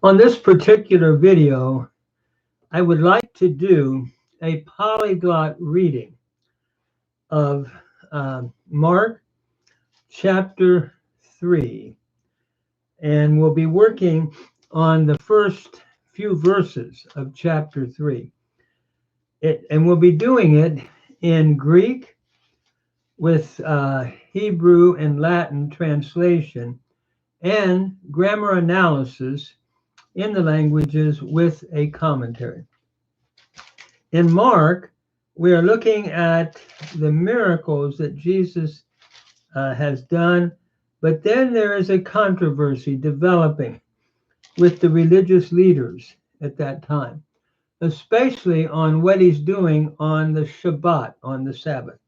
On this particular video, I would like to do a polyglot reading of Mark chapter 3, and we'll be working on the first few verses of chapter 3. And we'll be doing it in Greek with Hebrew and Latin translation and grammar analysis in the languages with a commentary. In Mark, we are looking at the miracles that Jesus has done, but then there is a controversy developing with the religious leaders at that time, especially on what he's doing on the Shabbat, on the Sabbath.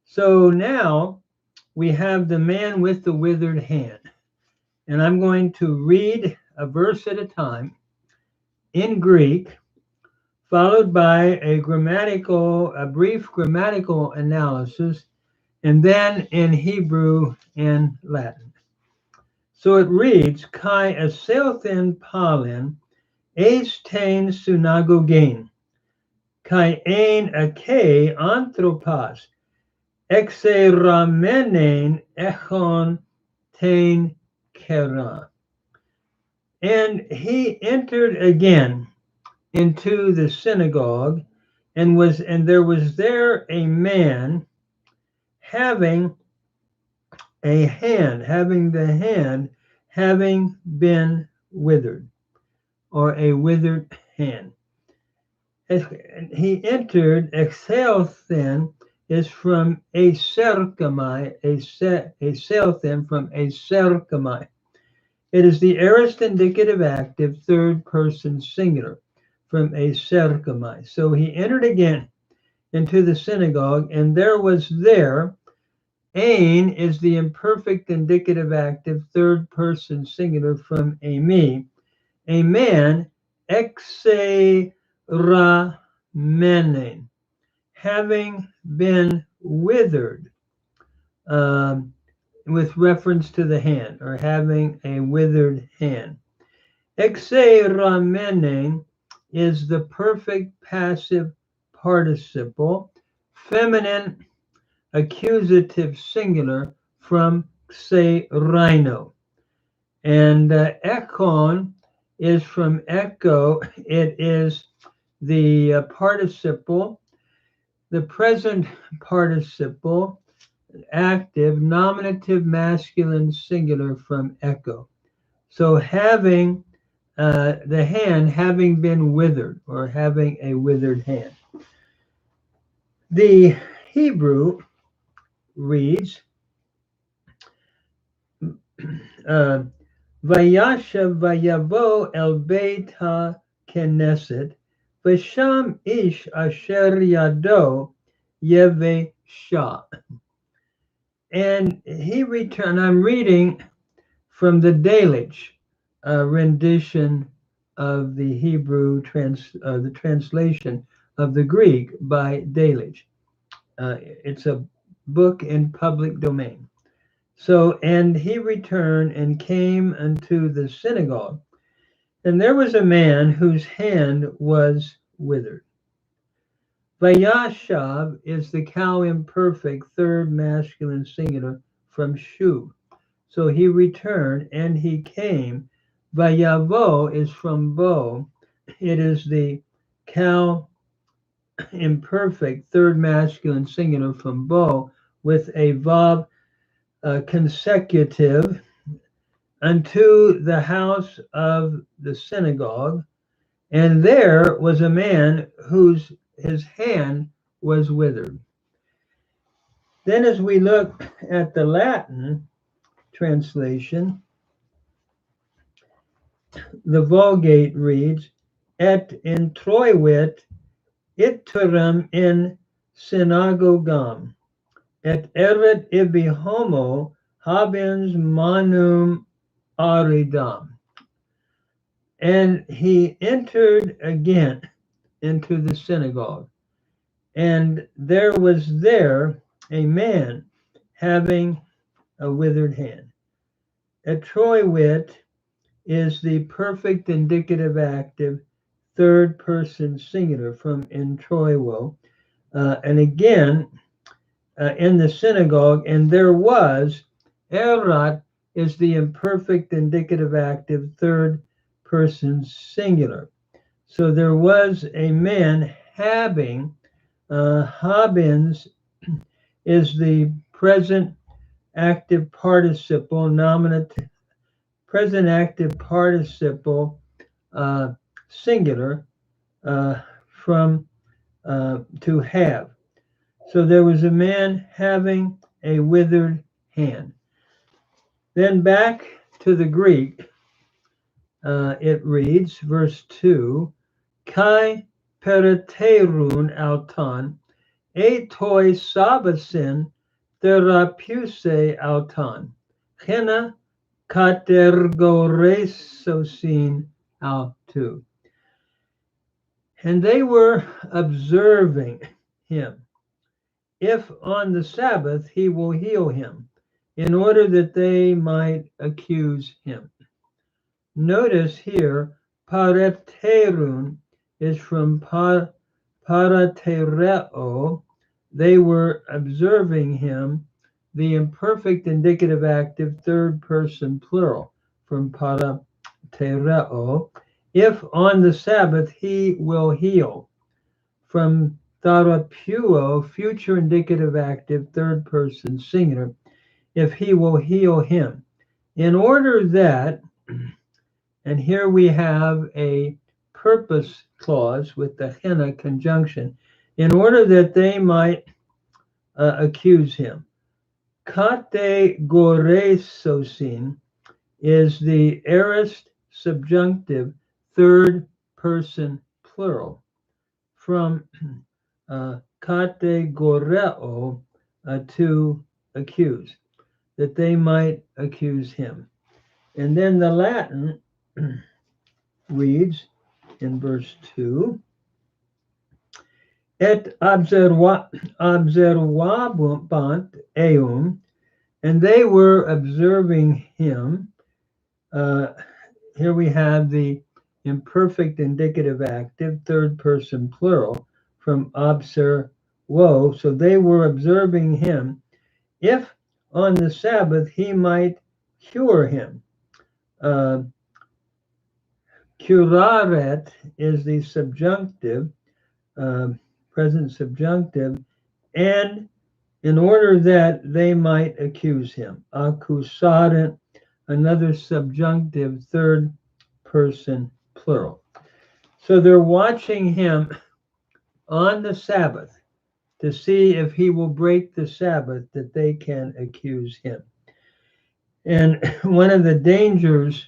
So now we have the man with the withered hand, and I'm going to read a verse at a time in Greek, followed by a brief grammatical analysis, and then in Hebrew and Latin. So it reads, Kai aselthen palin, eis tein synagogein, kai ein ake anthropas, exeramenein echon tein kera. And he entered again into the synagogue, and there was there a man having the hand having been withered, or a withered hand. He entered. Exelthen is from aserkamai, aselthen from aserkamai. It is the aorist indicative active third person singular from aserkamai. So he entered again into the synagogue, and there was there. Ein is the imperfect indicative active third person singular from ami, a man, exeramenein, having been withered, with reference to the hand, or having a withered hand. Exeramenein is the perfect passive participle, feminine accusative singular from xerino. And echon is from echo. It is the participle, the present participle, active, nominative masculine singular from echo. So having the hand having been withered, or having a withered hand. The Hebrew reads, Vayashav vayavo el beit ha-keneset, v'sham ish asher yado yevesha. And he returned. I'm reading from the Delitzsch rendition of the Hebrew the translation of the Greek by Delitzsch. It's a book in public domain. So, and he returned and came unto the synagogue, and there was a man whose hand was withered. Vayashav is the cow imperfect third masculine singular from shu. So he returned and he came. Vayavo is from bo. It is the cow imperfect third masculine singular from bo with a vav consecutive, unto the house of the synagogue, and there was a man his hand was withered. Then as we look at the Latin translation, the Vulgate reads, et introivit iterum in synagogam, et erit ibi homo habens manum aridam. And he entered again into the synagogue, and there was there a man having a withered hand. Etroiwit is the perfect indicative active third person singular from entroiwo. And again, in the synagogue, and there was, erat is the imperfect indicative active third person singular. So there was a man having, habens is the present active participle, nominative, present active participle singular from to have. So there was a man having a withered hand. Then back to the Greek, it reads, verse 2, Kai periterun auton, etoi sabasin therapuse auton, hena katergoresosin autu. And they were observing him. If on the Sabbath he will heal him, in order that they might accuse him. Notice here, paraterun is from paratereo. They were observing him, the imperfect indicative active third person plural from paratereo. If on the Sabbath he will heal, from therapuo, future indicative active third person singular, if he will heal him. In order that, and here we have a purpose clause with the hena conjunction, in order that they might accuse him. Kate goresosin is the aorist subjunctive third person plural from kategoreo, to accuse, that they might accuse him. And then the Latin reads in verse 2, et observabant eum, and they were observing him. Here we have the imperfect indicative active third person plural from observo. So they were observing him, if on the Sabbath he might cure him. Curaret is the subjunctive, present subjunctive, and in order that they might accuse him. Accusarent, another subjunctive third person plural. So they're watching him on the Sabbath to see if he will break the Sabbath, that they can accuse him. And one of the dangers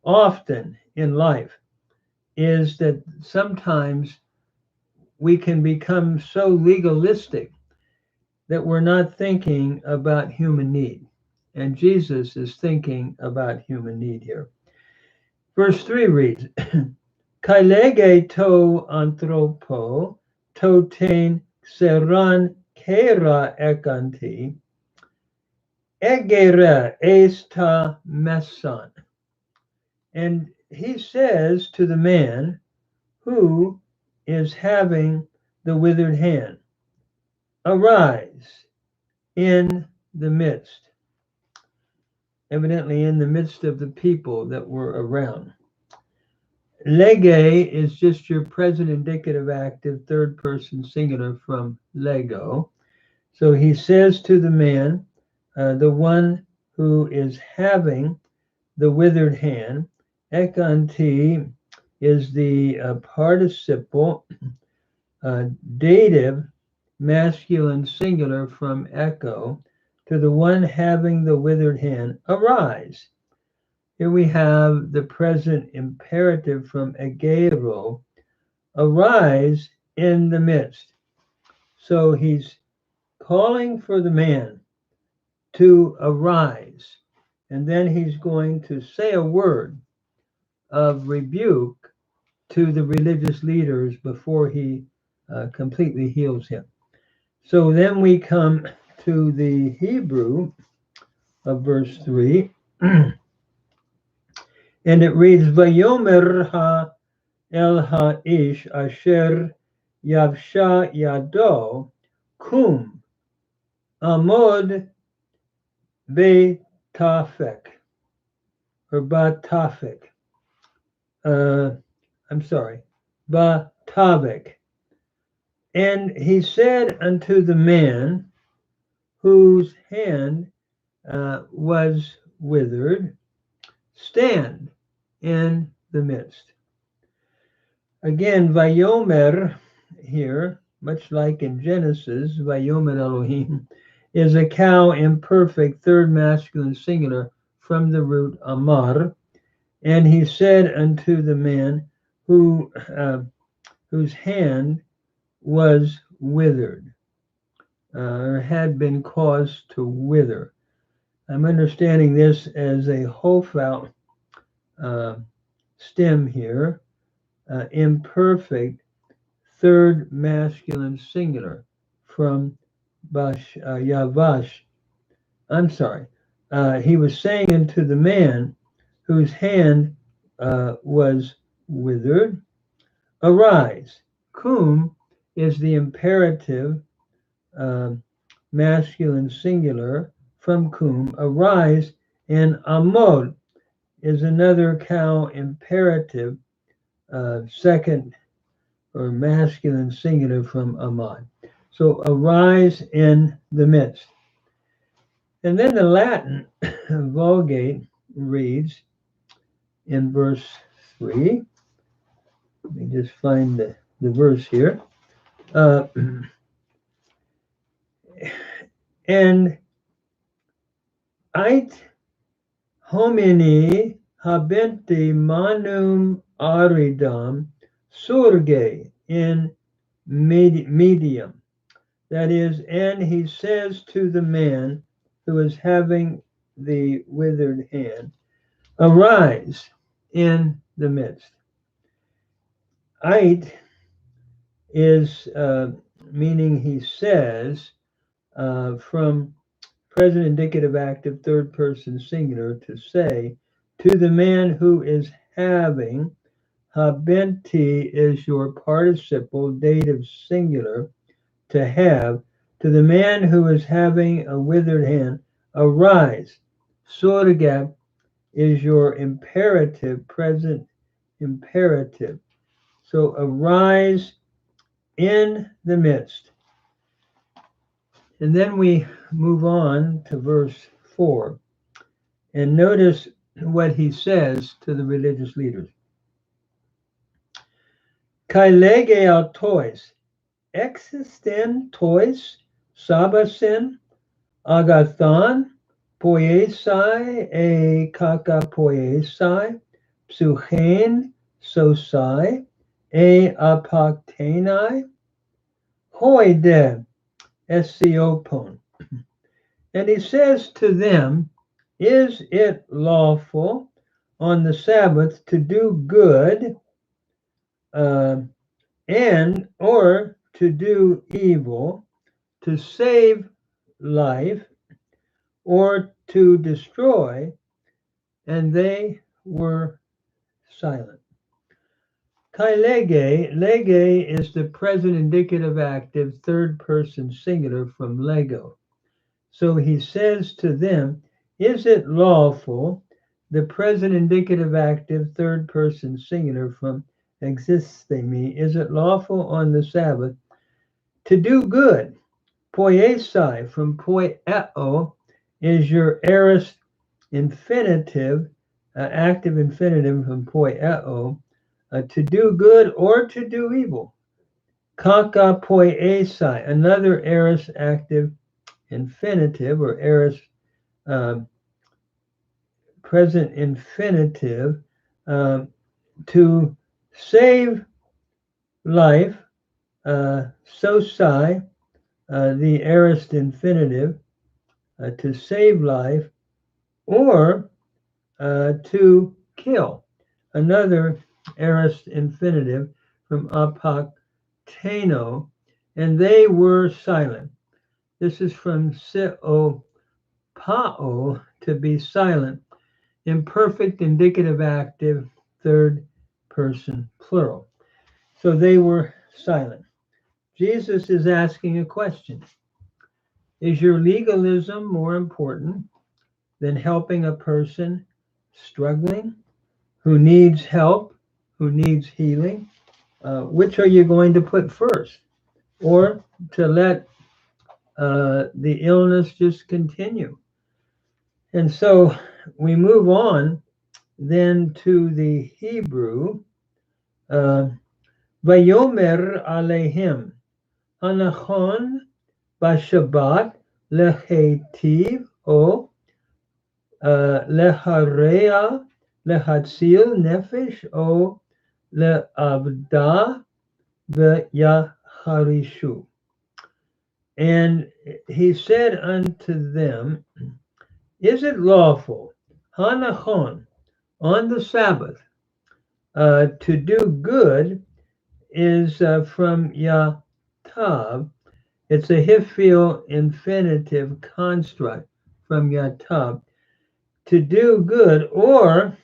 often in life is that sometimes we can become so legalistic that we're not thinking about human need. And Jesus is thinking about human need here. Verse 3 reads, Kailege to anthropo, to ten seran kera ekanti, egera esta mesan. And he says to the man who is having the withered hand, arise in the midst. Evidently in the midst of the people that were around. Lege is just your present indicative active third person singular from lego. So he says to the man, the one who is having the withered hand, ekanti is the participle dative masculine singular from echo, to the one having the withered hand, arise. Here we have the present imperative from egero, arise in the midst. So he's calling for the man to arise, and then he's going to say a word of rebuke to the religious leaders before he completely heals him. So then we come to the Hebrew of verse 3. And it reads, Vayomer ha el ha-ish asher yavsha yado kum amod betafek, or batafek. I'm sorry, batavek. And he said unto the man whose hand was withered, stand in the midst. Again, Vayomer here, much like in Genesis, Vayomer Elohim, is a cow imperfect third masculine singular from the root Amar. And he said unto the man whose hand was withered, or had been caused to wither. I'm understanding this as a Hofau stem here, imperfect third masculine singular from Yavash. I'm sorry. He was saying unto the man whose hand was withered, arise. Kum is the imperative masculine singular from kum, arise, and amod is another cow imperative second or masculine singular from amad. So arise in the midst. And then the Latin Vulgate reads in verse 3. Let me just find the verse here. And ait homini habenti manum aridam surge in medium. That is, and he says to the man who is having the withered hand, arise in the midst. Ait is meaning he says from present indicative active third person singular to say to the man who is having. Habenti is your participle dative singular to have. To the man who is having a withered hand, arise. Sorga is your imperative, present imperative. So arise in the midst. And then we move on to verse 4. And notice what he says to the religious leaders. Kai lege autois, existen tois, sabasin, agathon, poiesai, e kaka poiesai, psuchen, sosai, e apoktenai, hoi de, esiopon. And he says to them, is it lawful on the Sabbath to do good and or to do evil, to save life, or to destroy? And they were silent. Kai lege, lege is the present indicative active third person singular from Lego. So he says to them, is it lawful, the present indicative active third person singular from existing me, is it lawful on the Sabbath to do good? Poiesai from poieo is your aorist infinitive, active infinitive from poieo, to do good or to do evil. Kaka poiesai, another aorist active infinitive or aorist present infinitive, to save life, sosai, the aorist infinitive, to save life, or to kill, another aorist infinitive from apokteno, and they were silent. This is from pao, to be silent, imperfect indicative active, third person plural. So they were silent. Jesus is asking a question. Is your legalism more important than helping a person struggling, who needs help, who needs healing? Which are you going to put first? Or to let the illness just continue? And so we move on then to the Hebrew. Vayomer aleihim hanachon bashabat lehetiv o lehareya lehatzil nefesh o leavda veyaharishu. And he said unto them, is it lawful, hanachon, on the Sabbath, to do good is from yatav. It's a hifil infinitive construct from yatav. To do good or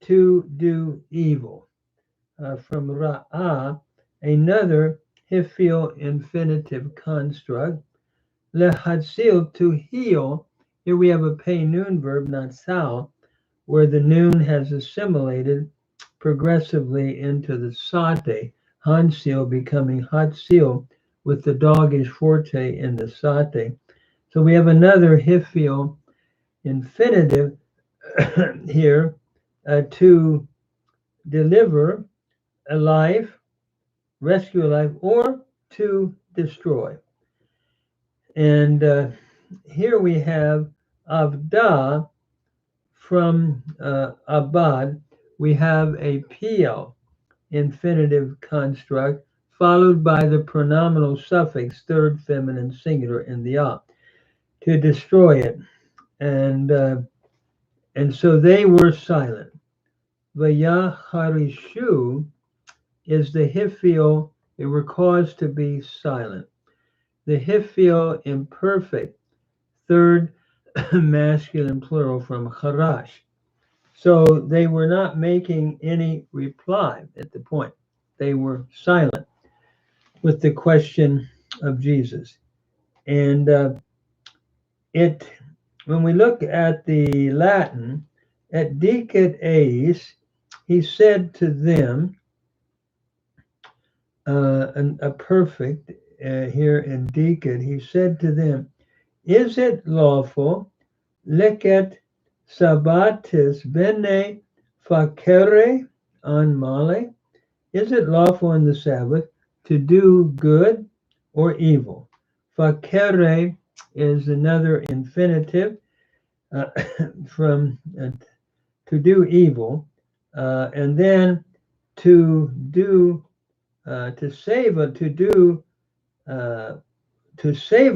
to do evil. From ra'ah, another hifil infinitive construct. Lehatzil, to heal. Here we have a pay noon verb, not sal, where the noon has assimilated progressively into the sate, hansil becoming hatsil with the dogish forte in the sate. So we have another hifil infinitive here, to deliver a life, rescue a life, or to destroy. And here we have avda from abad. We have a pl infinitive construct followed by the pronominal suffix third feminine singular in the a, to destroy it. And so they were silent. Vayaharishu is the hifil. They were caused to be silent. The hifil imperfect, third masculine plural from harash. So they were not making any reply at the point. They were silent with the question of Jesus. And when we look at the Latin, at dicet eis, he said to them, a perfect here in dicet, he said to them, is it lawful, lecet sabbatis bene facere an male? Is it lawful in the Sabbath to do good or evil? Facere is another infinitive from to do evil, and then to do to save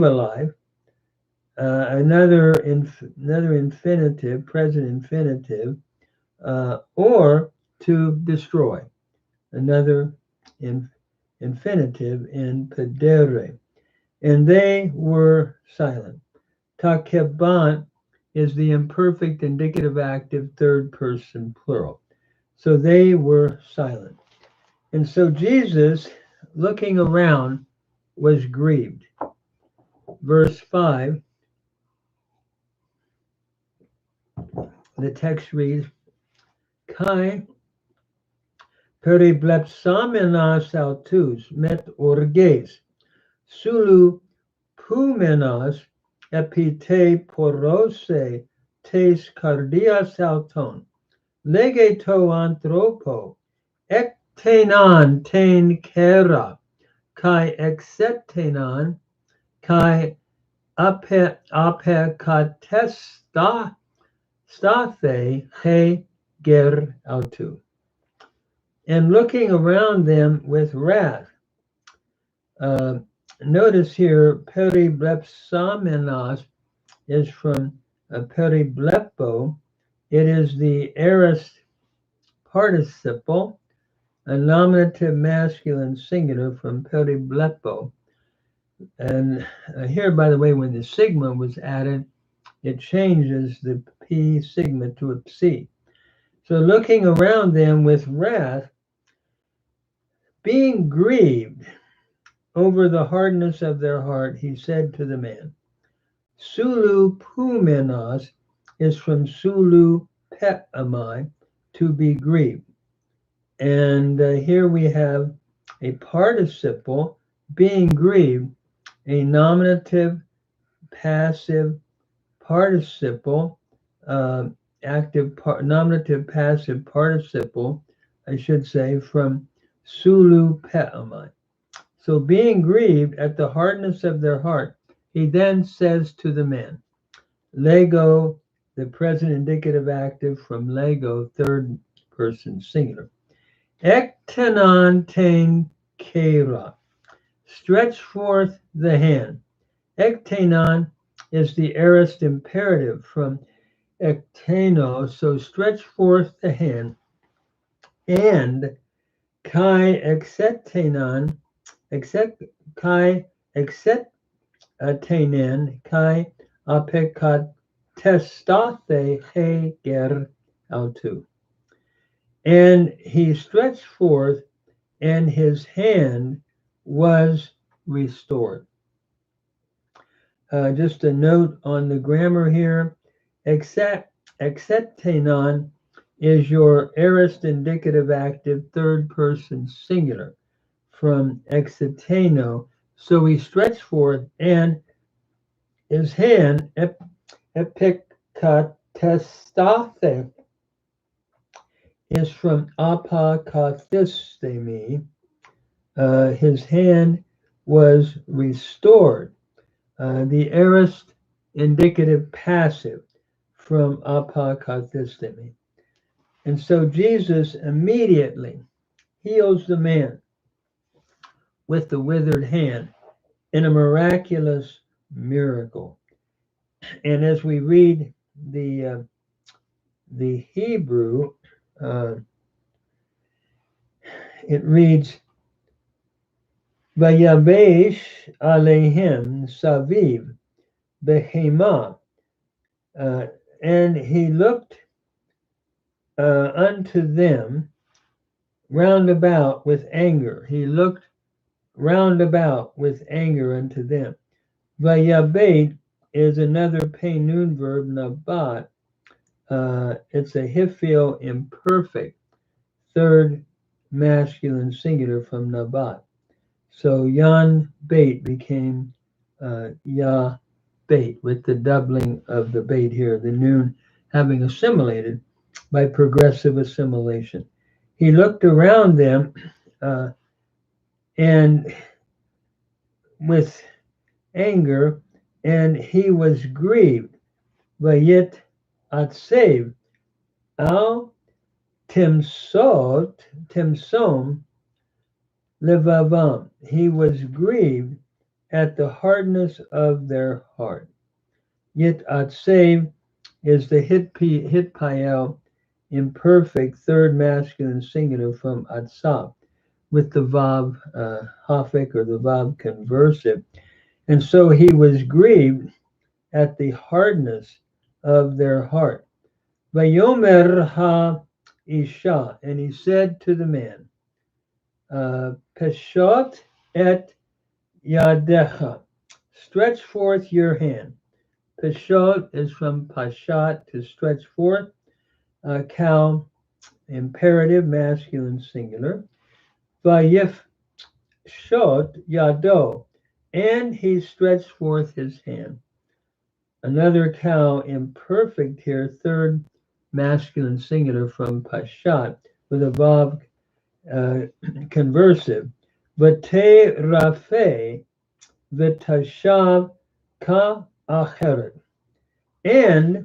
a life. Another infinitive, present infinitive, or to destroy. Another infinitive in pedere. And they were silent. Takebant is the imperfect indicative active third person plural. So they were silent. And so Jesus, looking around, was grieved. Verse 5, the text reads, Kai periblepsamenas autus met orges, sulu pumenas epite porose tes cardias auton, legeto anthropo, ektenan ten kera, kai exetenan, kai apekatesta stathe he ger autu. And looking around them with wrath. Notice here, periblepsamenos is from periblepo. It is the aorist participle, a nominative masculine singular from periblepo. And here, by the way, when the sigma was added, it changes the P sigma to a C. So looking around them with wrath, being grieved over the hardness of their heart, he said to the man, Sulu pumenos is from Sulu pet amai, to be grieved. And here we have a participle, being grieved, a nominative, passive participle, nominative, passive participle, I should say, from Sulu pe'amai. So being grieved at the hardness of their heart, he then says to the man, Lego, the present indicative active from Lego, third person singular. Ektenon tain kera, stretch forth the hand. Ektenon is the aorist imperative from ekteno, so stretch forth the hand. And kai exetenon, kai exetenon, kai apekat testathe heger autu. And he stretched forth, and his hand was restored. Just a note on the grammar here. Exetenon is your aorist indicative active third person singular from exeteno. So he stretched forth, and his hand, epikatesthathe, is from apakathistemi. His hand was restored. The aorist indicative passive from apakathistemi. And so Jesus immediately heals the man with the withered hand in a miraculous miracle. And as we read the Hebrew, it reads, Vayabesh alehem saviv behema, and he looked unto them round about with anger. He looked round about with anger unto them. Vayabed is another Peinun verb, nabat. It's a hifil imperfect, third masculine singular from nabat. So yan bait became ya bait, with the doubling of the bait here, the noon having assimilated by progressive assimilation. He looked around them and with anger, and he was grieved. Vayit atsev al timsom levavam. He was grieved at the hardness of their heart. Yit atsev is the hitpael imperfect third masculine singular from atsav, with the vav hafik, or the vav conversive. And so he was grieved at the hardness of their heart. Vayomer ha isha, and he said to the man, Peshot et yadecha, stretch forth your hand. Peshot is from pashat, to stretch forth. Kal, imperative, masculine singular. Vayif shot yado, and he stretched forth his hand. Another cow, imperfect here, third masculine singular from pashat, with a vav conversive. Vate rafe v'tashav ka acheret, and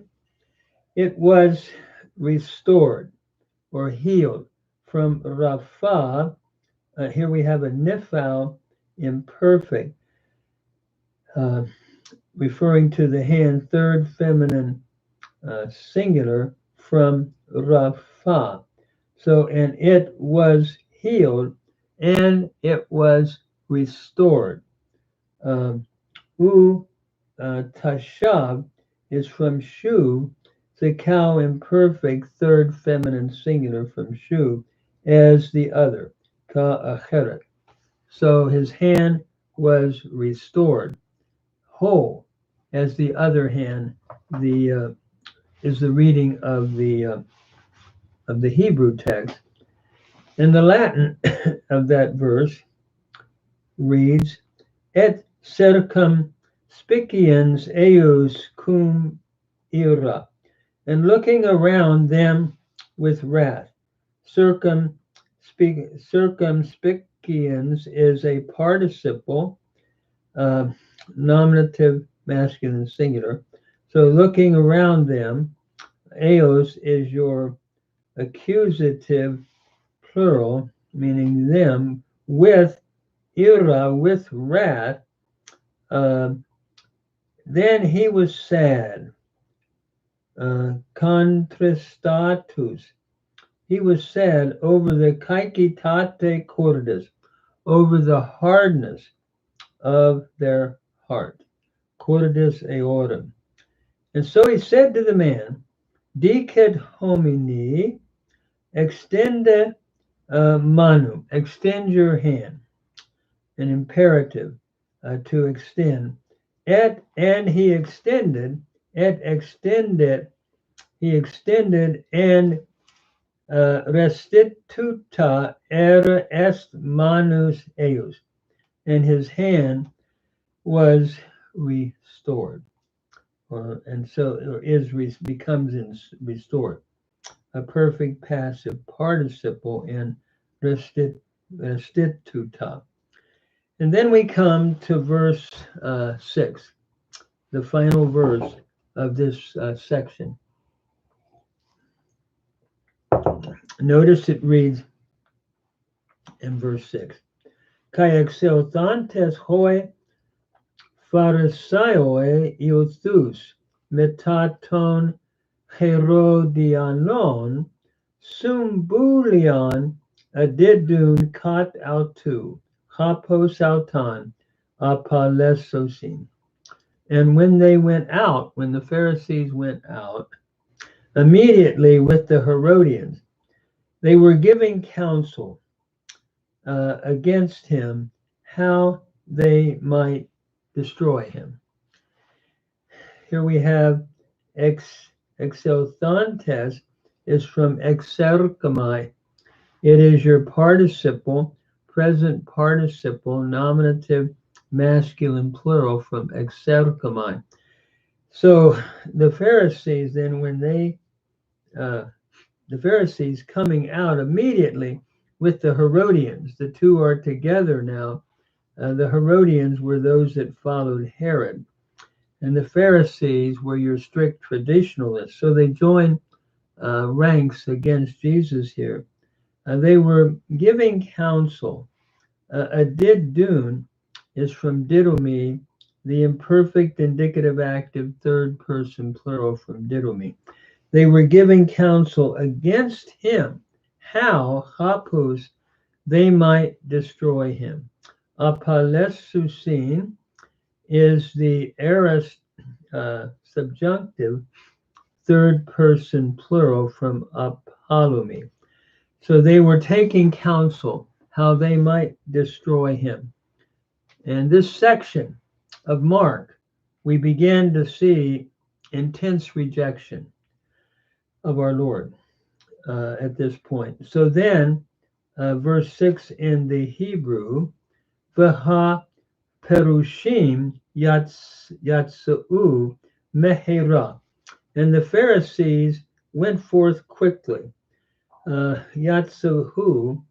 it was restored or healed from rafa. Here we have a nifal imperfect, referring to the hand, third feminine singular from rafa. So, and it was healed, and it was restored. U tashav is from shu, the cow imperfect third feminine singular from shu, as the other, ka acheret. So his hand was restored, whole, as the other hand. The is the reading of the Hebrew text, and the Latin of that verse reads, "Et circumspiciens eius cum ira," and looking around them with wrath. Circumspiciens is a participle, uh, nominative, masculine, singular. So looking around them, eos is your accusative plural, meaning them, with ira, with wrath. Uh, then he was sad, contristatus. He was sad over the kaikitate cordis, over the hardness of their heart. Cordis eorum. And so he said to the man, Dicet homini, extende manu, extend your hand, an imperative to extend. And he extended, he extended, and restituta era est manus eius, and his hand was restored, and so becomes restored. A perfect passive participle in restituta. And then we come to verse 6, the final verse of this section. Notice it reads in verse 6, Kai exeltantes hoi pharisaioi iuthus metaton Herodianon sumbulion adidun kat autu hapos autan apalesosin. And when they went out, when the Pharisees went out, immediately with the Herodians, they were giving counsel against him how they might destroy him. Here we have exelthantes is from exergamai. It is your participle, present participle, nominative, masculine, plural from exergamai. So the Pharisees then, when the Pharisees coming out immediately with the Herodians, the two are together now. The Herodians were those that followed Herod, and the Pharisees were your strict traditionalists. So they joined ranks against Jesus here. They were giving counsel. A didun is from didomi, the imperfect indicative active third person plural from didomi. They were giving counsel against him, how, hapus, they might destroy him. Apalesusin is the aorist subjunctive third person plural from apolumi. So they were taking counsel how they might destroy him. And this section of Mark, we begin to see intense rejection of our Lord at this point. So then, verse 6 in the Hebrew, V'ha perushim yatsa'u mehera. And the Pharisees went forth quickly. Yatsuhu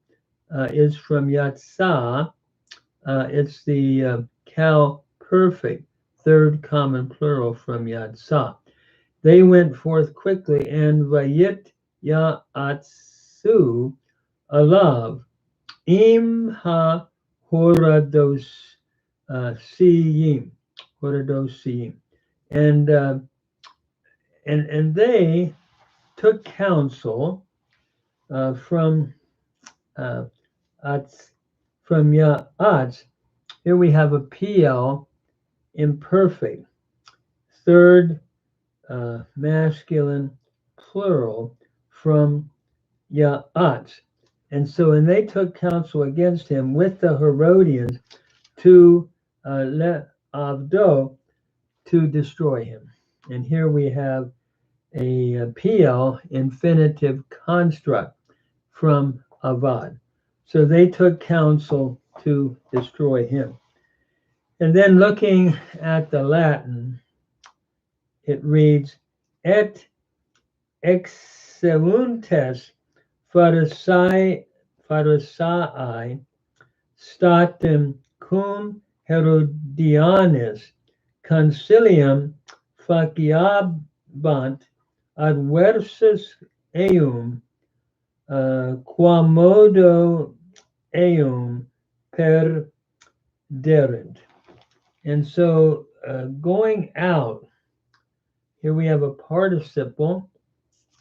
is from yatsa. It's the cow perfect, third common plural from yatsa. They went forth quickly, and vayit ya'atsu alav im ha horados siyim, and they took counsel from Ya'atz. Here we have a PL imperfect, third masculine plural from Ya'at. And so, and they took counsel against him with the Herodians to Le'avdo, to destroy him. And here we have a PL infinitive construct from Avad. So they took counsel to destroy him. And then looking at the Latin, it reads, Et exeuntes Pharisai statim cum Herodianis concilium faciabant adversus eum quamodo eum perderent. And so going out, here we have a participle,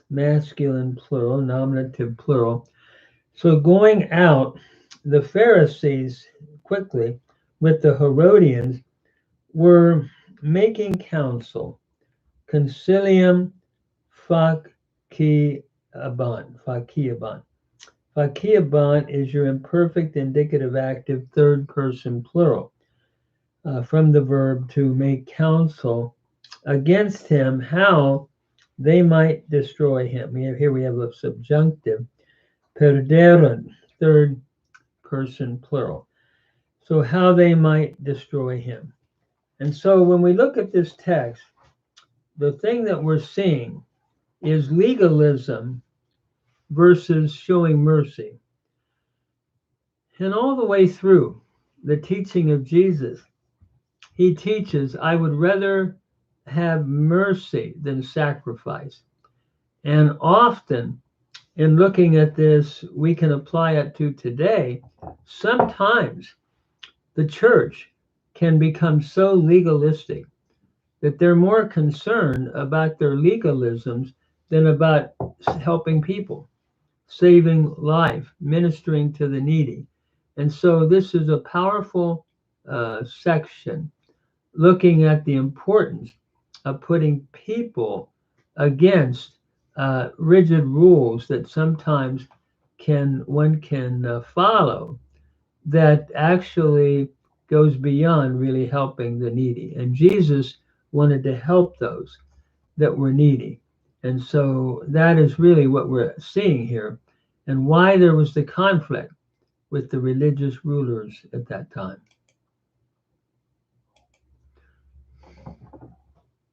masculine plural, nominative plural. So going out, the Pharisees quickly with the Herodians were making counsel, concilium faciabant. Faciabant is your imperfect indicative active third person plural from the verb to make counsel against him, how they might destroy him. Here we have a subjunctive, perderon, third person plural. So how they might destroy him. And so when we look at this text, the thing that we're seeing is legalism versus showing mercy. And all the way through the teaching of Jesus, he teaches, I would rather have mercy than sacrifice. And often in looking at this, we can apply it to today. Sometimes the church can become so legalistic that they're more concerned about their legalisms than about helping people, saving life, ministering to the needy. And so this is a powerful section looking at the importance of putting people against rigid rules that sometimes one can follow that actually goes beyond really helping the needy. And Jesus wanted to help those that were needy. And so that is really what we're seeing here, and why there was the conflict with the religious rulers at that time.